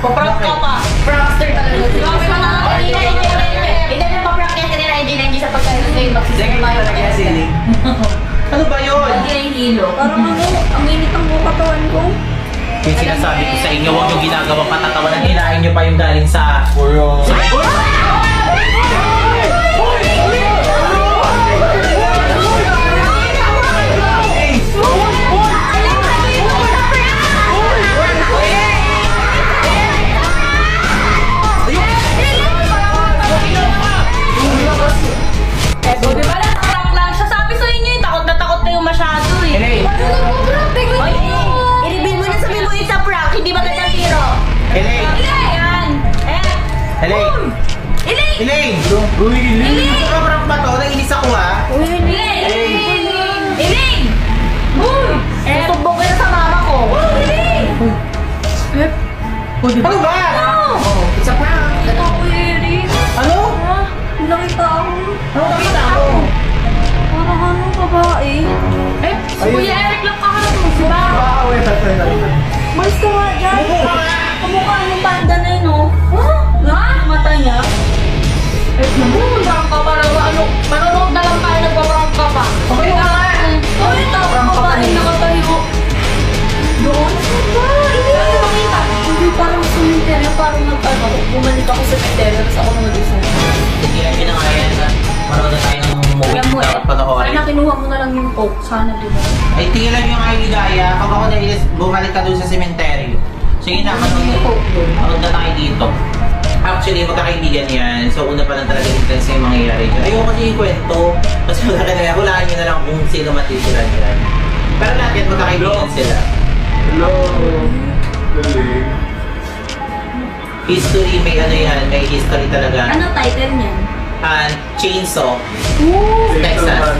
Paprank ka pa. Prankster talaga. Prankster na naman. Hindi na paprank yan kanina NG sa pagkain ngayon. Magsisima yung pagkain. Ano ba yun? Hindi na yung hilo. Parang ano, ang init ang buong katawan ko. Yung sinasabi ko sa inyo, huwag yung ginagawang patatawanan. Hinahin nyo pa yung galing sa... O, di ba lang? Prank lang siya. Sabi sa inyo, takot na yung masyado eh. Helay! Oy, i-reveal mo na sabi mo it's a prank, hindi ba ganda zero? Helay! Ilay, yan. Helay! Ilay! Helay! Ano ba prank ba to? Nainis ako ha? Ilay! Ilay! Susumbong ka na sa mama ko. Ano ba? It's a prank. Ito ko, Eric. Ano? Nakita ako. Ano nakita mo? Parang ano, babae. Si Kuya Eric lang kaharap mo. Diba? Malis ka nga dyan. Kamukha yung panda na yun, oh. Ha? Ang mata niya. Prank ka pa lang. Ano? Manonood na lang tayo. Nagpa-prank ka pa. Okay na nga! Oh, ito. Babae nakatayo. Doon? Hindi makita. Hindi parang suminteryo. Parang nag-ano. Bumalik ako sa cemetery. Tapos ako nag-isa. Tingnan nyo na nga yan. Manood na tayo ng movie. Alam mo eh. Dapat panoorin. Sana kinuha mo na lang yung coke. Sana, di ba? Ay, tingnan nyo nga yung ligaya. Pag ako nainis, bumalik ka dun sa sementeryo. Sige na, manood na tayo dito. Actually, magkakaibigan yan. So, una pa lang talaga intense yung mangyayari dyan. Ayoko kasi yung kwento. Kasi magkakaibigan, hulaan nyo na lang kung sino matitira dyan. Pero lahat yan, magkakaibigan sila. Hello. Galing. History, may ano yan, may history talaga. Ano title niyan? Chainsaw, Ooh! Texas.